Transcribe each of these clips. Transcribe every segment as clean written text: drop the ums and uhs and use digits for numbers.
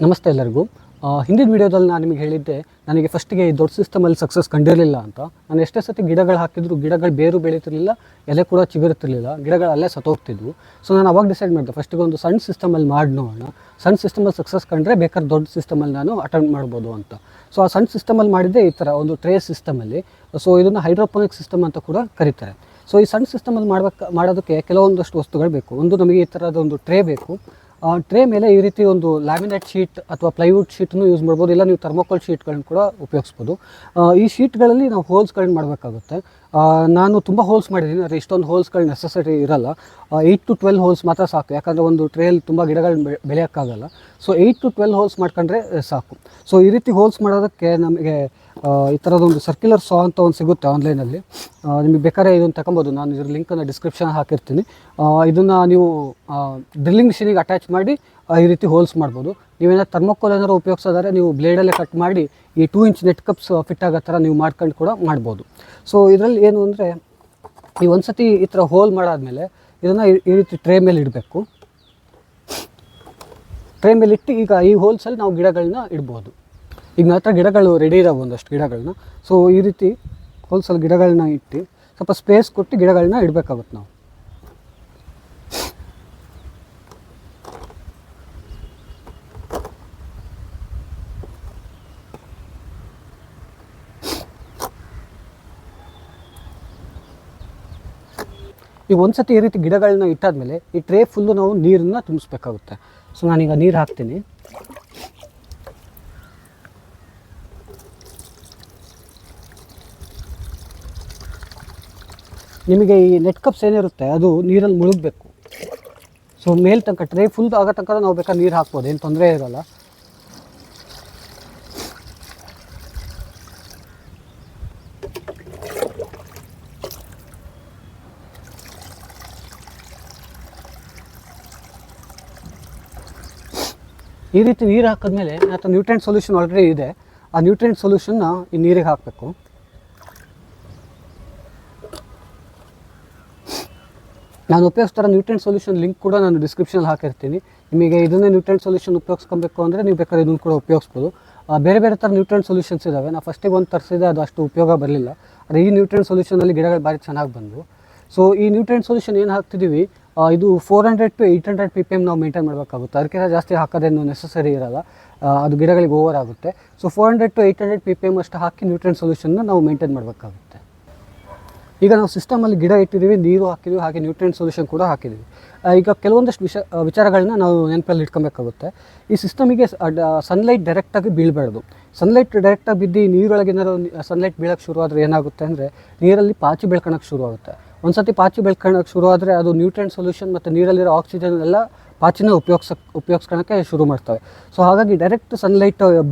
ನಮಸ್ತೆ ಎಲ್ಲರಿಗೂ. ಹಿಂದಿನ ವೀಡಿಯೋದಲ್ಲಿ ನಾನು ನಿಮಗೆ ಹೇಳಿದ್ದೆ, ನನಗೆ ಫಸ್ಟಿಗೆ ಈ ದೊಡ್ಡ ಸಿಸ್ಟಮಲ್ಲಿ ಸಕ್ಸಸ್ ಕಂಡಿರಲಿಲ್ಲ ಅಂತ. ನಾನು ಎಷ್ಟೇ ಸತಿ ಗಿಡಗಳು ಹಾಕಿದ್ರು ಗಿಡಗಳು ಬೇರು ಬೆಳೀತಿರಲಿಲ್ಲ, ಎಲೆ ಕೂಡ ಚಿಗುರುತ್ತಿರಲಿಲ್ಲ, ಗಿಡಗಳು ಅಲ್ಲೇ ಸತ್ತೋಗ್ತಿದ್ವು. ಸೊ ನಾನು ಅವಾಗ ಡಿಸೈಡ್ ಮಾಡಿದೆ, ಫಸ್ಟಿಗೆ ಒಂದು ಸಣ್ಣ ಸಿಸ್ಟಮಲ್ಲಿ ಮಾಡಿ ನೋಡೋಣ. ಸಣ್ಣ ಸಿಸ್ಟಮಲ್ಲಿ ಸಕ್ಸಸ್ ಕಂಡ್ರೆ ಬೇಕಾದ್ರೆ ದೊಡ್ಡ ಸಿಸ್ಟಮಲ್ಲಿ ನಾನು ಅಟೆಂಡ್ ಮಾಡ್ಬೋದು ಅಂತ. ಸೊ ಆ ಸಣ್ಣ ಸಿಸ್ಟಮಲ್ಲಿ ಮಾಡಿದ್ದೆ ಈ ಥರ ಒಂದು ಟ್ರೇ ಸಿಸ್ಟಮಲ್ಲಿ. ಸೊ ಇದನ್ನು ಹೈಡ್ರೋಪೋನಿಕ್ ಸಿಸ್ಟಮ್ ಅಂತ ಕೂಡ ಕರೀತಾರೆ. ಸೊ ಈ ಸಣ್ಣ ಸಿಸ್ಟಮಲ್ಲಿ ಮಾಡೋದಕ್ಕೆ ಕೆಲವೊಂದಷ್ಟು ವಸ್ತುಗಳು ಬೇಕು. ಒಂದು ನಮಗೆ ಈ ಥರದ ಒಂದು ಟ್ರೇ ಬೇಕು. ಟ್ರೇ ಮೇಲೆ ಈ ರೀತಿ ಒಂದು ಲ್ಯಾಮಿನೇಟ್ ಶೀಟ್ ಅಥವಾ ಪ್ಲೈವುಡ್ ಶೀಟನ್ನು ಯೂಸ್ ಮಾಡ್ಬೋದು, ಇಲ್ಲ ನೀವು ಥರ್ಮೋಕೋಲ್ ಶೀಟ್ಗಳನ್ನ ಕೂಡ ಉಪಯೋಗಿಸ್ಬೋದು. ಈ ಶೀಟ್ಗಳಲ್ಲಿ ನಾವು ಹೋಲ್ಸ್ಗಳನ್ನ ಮಾಡಬೇಕಾಗುತ್ತೆ. ನಾನು ತುಂಬ ಹೋಲ್ಸ್ ಮಾಡಿದ್ದೀನಿ, ಆದರೆ ಇಷ್ಟೊಂದು ಹೋಲ್ಸ್ಗಳ ನೆಸೆಸಿಟಿ ಇರಲ್ಲ. 8 to 12 ಹೋಲ್ಸ್ ಮಾತ್ರ ಸಾಕು, ಯಾಕಂದರೆ ಒಂದು ಟ್ರೇಯಲ್ಲಿ ತುಂಬ ಗಿಡಗಳನ್ನ ಬೆಳೆಯೋಕ್ಕಾಗಲ್ಲ. ಸೊ 8 to 12 ಹೋಲ್ಸ್ ಮಾಡ್ಕೊಂಡ್ರೆ ಸಾಕು. ಸೊ ಈ ರೀತಿ ಹೋಲ್ಸ್ ಮಾಡೋದಕ್ಕೆ ನಮಗೆ ಈ ಥರದೊಂದು ಸರ್ಕ್ಯುಲರ್ ಸಾ ಅಂತ ಒಂದು ಸಿಗುತ್ತೆ ಆನ್ಲೈನಲ್ಲಿ. ನಿಮಗೆ ಬೇಕಾದ್ರೆ ಇದನ್ನು ತಗೊಬೋದು, ನಾನು ಇದ್ರ ಲಿಂಕನ್ನು ಡಿಸ್ಕ್ರಿಪ್ಷನ್ ಹಾಕಿರ್ತೀನಿ. ಇದನ್ನು ನೀವು ಡ್ರಿಲ್ಲಿಂಗ್ ಮಿಷಿನಿಗೆ ಅಟ್ಯಾಚ್ ಮಾಡಿ ಈ ರೀತಿ ಹೋಲ್ಸ್ ಮಾಡ್ಬೋದು. ನೀವೇನಾದ್ರು ಥರ್ಮೋಕೋಲ್ ಏನಾದ್ರು ಉಪಯೋಗಿಸೋದಾದ್ರೆ ನೀವು ಬ್ಲೇಡಲ್ಲೇ ಕಟ್ ಮಾಡಿ ಈ 2 ಇಂಚ್ ನೆಟ್ ಕಪ್ಸ್ ಫಿಟ್ ಆಗೋ ಥರ ನೀವು ಮಾಡ್ಕೊಂಡು ಕೂಡ ಮಾಡ್ಬೋದು. ಸೊ ಇದರಲ್ಲಿ ಏನು ಅಂದರೆ, ನೀವು ಒಂದು ಸತಿ ಈ ಥರ ಹೋಲ್ ಮಾಡಾದಮೇಲೆ ಇದನ್ನು ಈ ರೀತಿ ಟ್ರೇ ಮೇಲೆ ಇಡಬೇಕು. ಟ್ರೇ ಮೇಲೆ ಇಟ್ಟು ಈಗ ಈ ಹೋಲ್ಸಲ್ಲಿ ನಾವು ಗಿಡಗಳನ್ನ ಇಡ್ಬೋದು. ಈಗ ನನ್ನ ಹತ್ರ ಗಿಡಗಳು ರೆಡಿ ಇದಾವೆ, ಒಂದಷ್ಟು ಗಿಡಗಳನ್ನ. ಸೊ ಈ ರೀತಿ ಹೋಲ್ಸಲ್ಲಿ ಗಿಡಗಳನ್ನ ಇಟ್ಟು ಸ್ವಲ್ಪ ಸ್ಪೇಸ್ ಕೊಟ್ಟು ಗಿಡಗಳನ್ನ ಇಡಬೇಕಾಗುತ್ತೆ ನಾವು. ಈಗ ಒಂದು ಸತಿ ಈ ರೀತಿ ಗಿಡಗಳನ್ನ ಇಟ್ಟಾದ್ಮೇಲೆ ಈ ಟ್ರೇ ಫುಲ್ಲು ನಾವು ನೀರನ್ನು ತುಂಬಿಸ್ಬೇಕಾಗುತ್ತೆ. ಸೊ ನಾನೀಗ ನೀರು ಹಾಕ್ತೀನಿ. ನಿಮಗೆ ಈ ನೆಟ್ ಕಪ್ಸ್ ಏನಿರುತ್ತೆ ಅದು ನೀರಲ್ಲಿ ಮುಳುಗಬೇಕು. ಸೊ ಮೇಲ್ ತನಕ ಟ್ರೇ ಫುಲ್ ಆಗೋ ತನಕ ನಾವು ಬೇಕಾದ್ರೆ ನೀರು ಹಾಕ್ಬೋದು, ಏನು ತೊಂದರೆ ಇರೋಲ್ಲ. ಈ ರೀತಿ ನೀರು ಹಾಕಿದ್ಮೇಲೆ ಅಥವಾ ನ್ಯೂಟ್ರಿಯೆಂಟ್ ಸೊಲ್ಯೂಷನ್ ಆಲ್ರೆಡಿ ಇದೆ, ಆ ನ್ಯೂಟ್ರಿಯೆಂಟ್ ಸೊಲ್ಯೂಷನ್ನ ಈ ನೀರಿಗೆ ಹಾಕಬೇಕು. ನಾನು ಉಪಯೋಗಿಸ್ತಾರ ನ್ಯೂಟ್ರಿಯೆಂಟ್ ಸೊಲ್ಯೂಷನ್ ಲಿಂಕ್ ಕೂಡ ನಾನು ಡಿಸ್ಕ್ರಿಪ್ಷನಲ್ಲಿ ಹಾಕಿರ್ತೀನಿ. ನಿಮಗೆ ಇದನ್ನೇ ನ್ಯೂಟ್ರಿಯೆಂಟ್ ಸೊಲ್ಯೂಷನ್ ಉಪಯೋಗಿಸ್ಕೊಬೇಕು ಅಂದರೆ ನೀವು ಬೇಕಾದ್ರೆ ಇದನ್ನು ಕೂಡ ಉಪಯೋಗಿಸ್ಬೋದು. ಬೇರೆ ಬೇರೆ ಥರ ನ್ಯೂಟ್ರಿಯೆಂಟ್ ಸೊಲ್ಯೂಷನ್ಸ್ ಇದ್ದಾವೆ. ನಾನು ಫಸ್ಟಿಗೆ ಒಂದು ತರಿಸಿದೆ, ಅದು ಅಷ್ಟು ಉಪಯೋಗ ಬರಲಿಲ್ಲ. ಆದರೆ ಈ ನ್ಯೂಟ್ರಿಯೆಂಟ್ ಸೊಲ್ಯೂಷನಲ್ಲಿ ಗಿಡಗಳು ಭಾರಿ ಚೆನ್ನಾಗಿ ಬಂದವು. ಸೊ ಈ ನ್ಯೂಟ್ರಿಯೆಂಟ್ ಸೊಲ್ಯೂಷನ್ ಏನು ಹಾಕ್ತಿದ್ದೀವಿ, ಇದು 400 to 800 ppm ನಾವು ಮೇಂಟೈನ್ ಮಾಡಬೇಕಾಗುತ್ತೆ. ಅದಕ್ಕಿಂತ ಜಾಸ್ತಿ ಹಾಕೋದೇನು ನೆಸಸರಿ ಇರೋಲ್ಲ, ಅದು ಗಿಡಗಳಿಗೆ ಓವರ್ ಆಗುತ್ತೆ. ಸೊ 400 to 800 ppm ಅಷ್ಟು ಹಾಕಿ ನ್ಯೂಟ್ರಿಯೆಂಟ್ ಸೊಲ್ಯೂಷನ್ನ ನಾವು ಮೇಂಟೈನ್ ಮಾಡಬೇಕಾಗುತ್ತೆ. ಈಗ ನಾವು ಸಿಸ್ಟಮಲ್ಲಿ ಗಿಡ ಇಟ್ಟಿದ್ದೀವಿ, ನೀರು ಹಾಕಿದ್ದೀವಿ, ಹಾಗೆ ನ್ಯೂಟ್ರಿಯೆಂಟ್ ಸೊಲ್ಯೂಷನ್ ಕೂಡ ಹಾಕಿದ್ದೀವಿ. ಈಗ ಕೆಲವೊಂದಷ್ಟು ವಿಚಾರಗಳನ್ನ ನಾವು ನೆನಪಲ್ಲಿ ಇಟ್ಕೊಬೇಕಾಗುತ್ತೆ. ಈ ಸಿಸ್ಟಮಿಗೆ ಸನ್ಲೈಟ್ ಡೈರೆಕ್ಟಾಗಿ ಬೀಳಬಾರ್ದು. ಸನ್ಲೈಟ್ ಡೈರೆಕ್ಟಾಗಿ ಬಿದ್ದು ನೀರೊಳಗೆ ಏನಾದ್ರು ಸನ್ಲೈಟ್ ಬೀಳೋಕ್ಕೆ ಶುರುವಾದರೆ ಏನಾಗುತ್ತೆ ಅಂದರೆ, ನೀರಲ್ಲಿ ಪಾಚಿ ಬೆಳ್ಕೊಳಕ್ಕೆ ಶುರುವಾಗುತ್ತೆ. ಒಂದು ಸತಿ ಪಾಚಿ ಬೆಳ್ಕೊಳಕ್ಕೆ ಶುರು ಆದರೆ ಅದು ನ್ಯೂಟ್ರಿಯೆಂಟ್ ಸೊಲ್ಯೂಷನ್ ಮತ್ತು ನೀರಲ್ಲಿರೋ ಆಕ್ಸಿಜನ್ ಎಲ್ಲ ಪಾಚಿನ ಉಪಯೋಗಿಸ್ಕೊಳಕ್ಕೆ ಶುರು ಮಾಡ್ತವೆ. ಸೊ ಹಾಗಾಗಿ ಡೈರೆಕ್ಟ್ ಸನ್ಲೈಟ್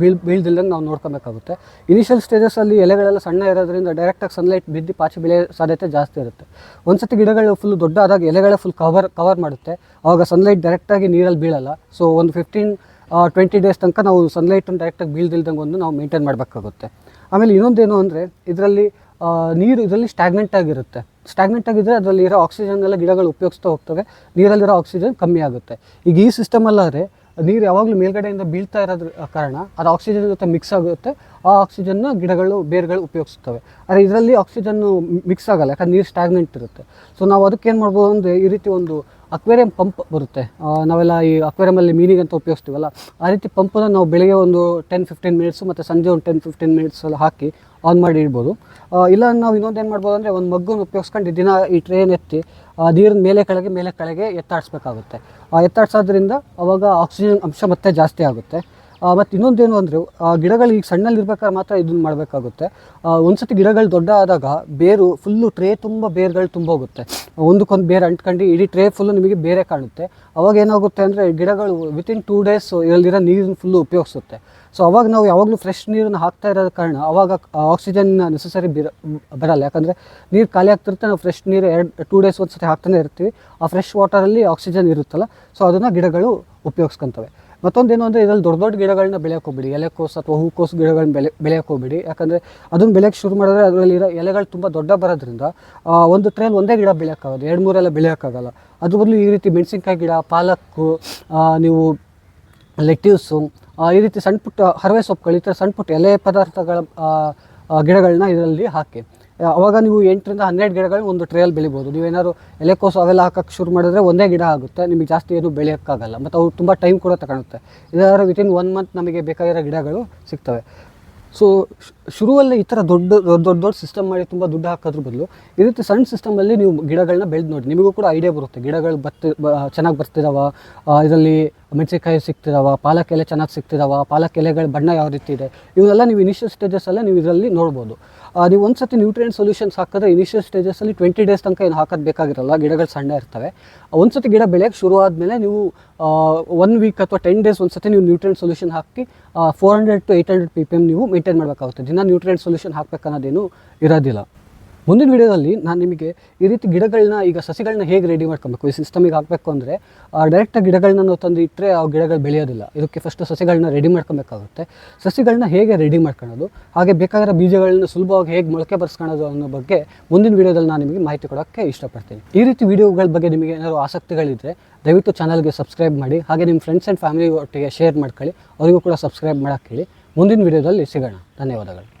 ಬೀಳ್ದಿಲ್ಲಂಗೆ ನಾವು ನೋಡ್ಕೊಬೇಕಾಗುತ್ತೆ. ಇನಿಷಿಯಲ್ ಸ್ಟೇಜಸಲ್ಲಿ ಎಲೆಗಳೆಲ್ಲ ಸಣ್ಣ ಇರೋದ್ರಿಂದ ಡೈರೆಕ್ಟಾಗಿ ಸನ್ಲೈಟ್ ಬಿದ್ದು ಪಾಚಿ ಬೆಳೆಯೋ ಸಾಧ್ಯತೆ ಜಾಸ್ತಿ ಇರುತ್ತೆ. ಒಂದು ಸತಿ ಗಿಡಗಳು ಫುಲ್ ದೊಡ್ಡ ಆದಾಗ ಎಲೆಗಳೇ ಫುಲ್ ಕವರ್ ಮಾಡುತ್ತೆ, ಆವಾಗ ಸನ್ಲೈಟ್ ಡೈರೆಕ್ಟಾಗಿ ನೀರಲ್ಲಿ ಬೀಳಲ್ಲ. ಸೊ ಒಂದು 15-20 ಡೇಸ್ ತನಕ ನಾವು ಸನ್ಲೈಟನ್ನು ಡೈರೆಕ್ಟಾಗಿ ಬೀಳ್ದಿಲ್ದಂಗೆ ಒಂದು ನಾವು ಮೇಂಟೈನ್ ಮಾಡಬೇಕಾಗುತ್ತೆ. ಆಮೇಲೆ ಇನ್ನೊಂದೇನು ಅಂದರೆ, ಇದರಲ್ಲಿ ನೀರು ಇದರಲ್ಲಿ ಸ್ಟ್ಯಾಗ್ನೆಂಟ್ ಆಗಿರುತ್ತೆ. ಸ್ಟ್ಯಾಗ್ನೆಂಟ್ ಆಗಿದ್ದರೆ ಅದರಲ್ಲಿರೋ ಆಕ್ಸಿಜನ್ ಎಲ್ಲ ಗಿಡಗಳು ಉಪಯೋಗಿಸ್ತಾ ಹೋಗ್ತವೆ, ನೀರಲ್ಲಿರೋ ಆಕ್ಸಿಜನ್ ಕಮ್ಮಿ ಆಗುತ್ತೆ. ಈಗ ಈ ಸಿಸ್ಟಮಲ್ಲಾದರೆ ನೀರು ಯಾವಾಗಲೂ ಮೇಲ್ಗಡೆಯಿಂದ ಬೀಳ್ತಾ ಇರೋದ್ರ ಕಾರಣ ಅದು ಆಕ್ಸಿಜನ್ ಜೊತೆ ಮಿಕ್ಸ್ ಆಗುತ್ತೆ, ಆ ಆಕ್ಸಿಜನ್ನ ಬೇರುಗಳು ಉಪಯೋಗಿಸ್ತವೆ. ಆದರೆ ಇದರಲ್ಲಿ ಆಕ್ಸಿಜನ್ನು ಮಿಕ್ಸ್ ಆಗಲ್ಲ, ಯಾಕಂದ್ರೆ ನೀರು ಸ್ಟ್ಯಾಗ್ನೆಂಟ್ ಇರುತ್ತೆ. ಸೊ ನಾವು ಅದಕ್ಕೆ ಏನು ಮಾಡ್ಬೋದು ಅಂದರೆ, ಈ ರೀತಿ ಒಂದು ಅಕ್ವೇರಿಯಂ ಪಂಪ್ ಬರುತ್ತೆ, ನಾವೆಲ್ಲ ಈ ಅಕ್ವೇರಿಯಮಲ್ಲಿ ಮೀನಿಗೆ ಅಂತ ಉಪಯೋಗಿಸ್ತೀವಲ್ಲ, ಆ ರೀತಿ ಪಂಪನ್ನು ನಾವು ಬೆಳಗ್ಗೆ ಒಂದು 10-15 ಮಿನಿಟ್ಸು ಮತ್ತು ಸಂಜೆ ಒಂದು 10-15 ಮಿನಿಟ್ಸ್ ಎಲ್ಲ ಹಾಕಿ ಆನ್ ಮಾಡಿ ಇಡ್ಬೋದು. ಇಲ್ಲ ನಾವು ಇನ್ನೊಂದೇನು ಮಾಡ್ಬೋದು ಅಂದರೆ, ಒಂದು ಮಗ್ಗನ್ನು ಉಪಯೋಗಿಸ್ಕೊಂಡು ದಿನ ಈ ಟ್ರೇನ್ ಎತ್ತಿ ನೀರಿನ ಮೇಲೆ ಕೆಳಗೆ ಎತ್ತಾಡಿಸ್ಬೇಕಾಗುತ್ತೆ. ಎತ್ತಾಡ್ಸೋದ್ರಿಂದ ಅವಾಗ ಆಕ್ಸಿಜನ್ ಅಂಶ ಮತ್ತೆ ಜಾಸ್ತಿ ಆಗುತ್ತೆ. ಮತ್ತು ಇನ್ನೊಂದೇನು ಅಂದರೆ, ಗಿಡಗಳು ಈಗ ಸಣ್ಣಲ್ಲಿರ್ಬೇಕಾದ್ರೆ ಮಾತ್ರ ಇದನ್ನು ಮಾಡಬೇಕಾಗುತ್ತೆ. ಒಂದು ಸತಿ ಗಿಡಗಳು ದೊಡ್ಡ ಆದಾಗ ಬೇರು ಫುಲ್ಲು ಟ್ರೇ ತುಂಬ ಬೇರುಗಳು ತುಂಬೋಗುತ್ತೆ, ಒಂದಕ್ಕೊಂದು ಬೇರು ಅಂಟ್ಕೊಂಡು ಇಡೀ ಟ್ರೇ ಫುಲ್ಲು ನಿಮಗೆ ಬೇರೆ ಕಾಣುತ್ತೆ. ಅವಾಗ ಏನಾಗುತ್ತೆ ಅಂದರೆ, ಗಿಡಗಳು ವಿತಿನ್ 2 ಡೇಸ್ ಇದರಲ್ಲಿರೋ ನೀರನ್ನು ಫುಲ್ಲು ಉಪಯೋಗಿಸುತ್ತೆ. ಸೊ ಅವಾಗ ನಾವು ಯಾವಾಗಲೂ ಫ್ರೆಶ್ ನೀರನ್ನು ಹಾಕ್ತಾ ಇರೋದ ಕಾರಣ ಅವಾಗ ಆಕ್ಸಿಜನ್ ನೆಸಸರಿ ಬರಲ್ಲ. ಯಾಕಂದರೆ ನೀರು ಖಾಲಿ ಆಗ್ತಿರುತ್ತೆ, ನಾವು ಫ್ರೆಶ್ ನೀರು 2 ಡೇಸ್ ಒಂದು ಸತಿ ಹಾಕ್ತಾನೆ ಇರ್ತೀವಿ. ಆ ಫ್ರೆಶ್ ವಾಟರಲ್ಲಿ ಆಕ್ಸಿಜನ್ ಇರುತ್ತಲ್ಲ, ಸೊ ಅದನ್ನು ಗಿಡಗಳು ಉಪಯೋಗಿಸ್ಕೊತವೆ. ಮತ್ತೊಂದೇನು ಅಂದರೆ, ಇದರಲ್ಲಿ ದೊಡ್ಡ ಗಿಡಗಳನ್ನ ಬೆಳೆಯೋಕೆ ಹೋಗ್ಬಿಡಿ, ಎಲೆಕೋಸು ಅಥವಾ ಹೂಕೋಸು ಗಿಡಗಳನ್ನ ಬೆಳೆಯೋಕೆ ಹೋಗ್ಬಿಡಿ. ಯಾಕಂದರೆ ಅದನ್ನು ಬೆಳೆಯೋಕ್ಕೆ ಶುರು ಮಾಡಿದ್ರೆ ಅದರಲ್ಲಿರೋ ಎಲೆಗಳು ತುಂಬ ದೊಡ್ಡ ಬರೋದ್ರಿಂದ ಒಂದು ಟ್ರೇಲಿ ಒಂದೇ ಗಿಡ ಬೆಳೆಯೋಕ್ಕಾಗೋದು, 2-3 ಎಲ್ಲ ಬೆಳೆಯೋಕ್ಕಾಗಲ್ಲ. ಅದ್ರ ಬದಲು ಈ ರೀತಿ ಮೆಣಸಿನ್ಕಾಯಿ ಗಿಡ, ಪಾಲಕ್ಕು, ನೀವು ಲೆಟ್ಯೂಸು, ಈ ರೀತಿ ಸಣ್ಣ ಪುಟ್ಟ ಹರವೆ ಸೊಪ್ಪುಗಳು, ಈ ಥರ ಸಣ್ಣ ಪುಟ್ಟ ಎಲೆ ಪದಾರ್ಥಗಳ ಗಿಡಗಳನ್ನ ಇದರಲ್ಲಿ ಹಾಕಿ. ಅವಾಗ ನೀವು 8ರಿಂದ 12 ಗಿಡಗಳು ಒಂದು ಟ್ರೇಯಲ್ಲಿ ಬೆಳಿಬೋದು. ನೀವೇನಾದ್ರು ಎಲೆಕೋಸು ಅವೆಲ್ಲ ಹಾಕೋಕ್ಕೆ ಶುರು ಮಾಡಿದ್ರೆ ಒಂದೇ ಗಿಡ ಆಗುತ್ತೆ, ನಿಮಗೆ ಜಾಸ್ತಿ ಏನು ಬೆಳೆಯೋಕ್ಕಾಗಲ್ಲ, ಮತ್ತು ಅವು ತುಂಬ ಟೈಮ್ ಕೂಡ ತಗೊಳುತ್ತೆ. ಇದರ ವಿತಿನ್ 1 ಮಂತ್ ನಮಗೆ ಬೇಕಾಗಿರೋ ಗಿಡಗಳು ಸಿಗ್ತವೆ. ಸೊ ಶುರುವಲ್ಲೇ ಈ ಥರ ದೊಡ್ಡ ಸಿಸ್ಟಮ್ ಮಾಡಿ ತುಂಬ ದುಡ್ಡು ಹಾಕೋದ್ರ ಬದಲು ಈ ರೀತಿ ಸಣ್ಣ ಸಿಸ್ಟಮಲ್ಲಿ ನೀವು ಗಿಡಗಳನ್ನ ಬೆಳೆದು ನೋಡಿ, ನಿಮಗೂ ಕೂಡ ಐಡಿಯಾ ಬರುತ್ತೆ. ಗಿಡಗಳು ಚೆನ್ನಾಗಿ ಬರ್ತಿದಾವ, ಇದರಲ್ಲಿ ಮೆಣಸಿನಕಾಯಿ ಸಿಗ್ತಿದಾವ, ಪಾಲಕ್ ಎಲೆ ಚೆನ್ನಾಗಿ ಸಿಗ್ತಿದಾವ, ಪಾಲಕ್ ಎಲೆಗಳ ಬಣ್ಣ ಯಾವ ರೀತಿ ಇದೆ, ಇವನ್ನೆಲ್ಲ ನೀವು ಇನಿಷಿಯಲ್ ಸ್ಟೇಜಸ್ಸಲ್ಲೇ ನೀವು ಇದರಲ್ಲಿ ನೋಡ್ಬೋದು. ನೀವು ಒಂದು ಸತಿ ನ್ಯೂಟ್ರಿಯೆಂಟ್ ಸೊಲ್ಯೂಷನ್ಸ್ ಹಾಕಿದ್ರೆ ಇನಿಷಿಯಲ್ ಸ್ಟೇಜಸ್ಸಲ್ಲಿ 20 ಡೇಸ್ ತನಕ ಏನು ಹಾಕೋದು ಬೇಕಾಗಿರಲ್ಲ, ಗಿಡಗಳು ಸಣ್ಣ ಇರ್ತವೆ. ಒಂದು ಸತಿ ಗಿಡ ಬೆಳೆಯೋಕ್ಕೆ ಶುರು ಆದಮೇಲೆ ನೀವು 1 ವೀಕ್ ಅಥವಾ 10 ಡೇಸ್ ಒಂದು ಸತಿ ನೀವು nutrient solution hockey 400 to 800 ppm ನೀವು ಮೇಂಟೈನ್ ಮಾಡಬೇಕಾಗುತ್ತೆ. ದಿನ ನ್ಯೂಟ್ರಿಯೆಂಟ್ ಸೊಲ್ಯೂಷನ್ ಹಾಕಬೇಕನ್ನೋದೇನು ಇರೋದಿಲ್ಲ. ಮುಂದಿನ ವಿಡಿಯೋದಲ್ಲಿ ನಾನು ನಿಮಗೆ ಈ ರೀತಿ ಗಿಡಗಳನ್ನ, ಈಗ ಸಸಿಗಳನ್ನ ಹೇಗೆ ರೆಡಿ ಮಾಡ್ಕೊಬೇಕು, ಈ ಸಿಸ್ಟಮಿಗೆ ಹಾಕಬೇಕು ಅಂದರೆ ಡೈರೆಕ್ಟಾಗಿ ಗಿಡಗಳನ್ನ ನಾವು ತಂದು ಇಟ್ಟರೆ ಆ ಗಿಡಗಳು ಬೆಳೆಯೋದಿಲ್ಲ. ಇದಕ್ಕೆ ಫಸ್ಟು ಸಸಿಗಳನ್ನ ರೆಡಿ ಮಾಡ್ಕೊಬೇಕಾಗುತ್ತೆ. ಸಸಿಗಳನ್ನ ಹೇಗೆ ರೆಡಿ ಮಾಡ್ಕೊಳ್ಳೋದು, ಹಾಗೆ ಬೇಕಾಗಿರೋ ಬೀಜಗಳನ್ನ ಸುಲಭವಾಗಿ ಹೇಗೆ ಮೊಳಕೆ ಬರ್ಸ್ಕೊಳ್ಳೋದು ಅನ್ನೋ ಬಗ್ಗೆ ಮುಂದಿನ ವಿಡಿಯೋದಲ್ಲಿ ನಾನು ನಿಮಗೆ ಮಾಹಿತಿ ಕೊಡೋಕ್ಕೆ ಇಷ್ಟಪಡ್ತೀನಿ. ಈ ರೀತಿ ವಿಡಿಯೋಗಳ ಬಗ್ಗೆ ನಿಮಗೆ ಏನಾದರೂ ಆಸಕ್ತಿಗಳಿದ್ದರೆ ದಯವಿಟ್ಟು ಚಾನಲ್ಗೆ ಸಬ್ಸ್ಕ್ರೈಬ್ ಮಾಡಿ, ಹಾಗೆ ನಿಮ್ಮ ಫ್ರೆಂಡ್ಸ್ ಆ್ಯಂಡ್ ಫ್ಯಾಮಿಲಿ ಒಟ್ಟಿಗೆ ಶೇರ್ ಮಾಡ್ಕೊಳ್ಳಿ, ಅವರಿಗೂ ಕೂಡ ಸಬ್ಸ್ಕ್ರೈಬ್ ಮಾಡೋಕ್ಕೆ ಹೇಳಿ. ಮುಂದಿನ ವಿಡಿಯೋದಲ್ಲಿ ಸಿಗೋಣ. ಧನ್ಯವಾದಗಳು.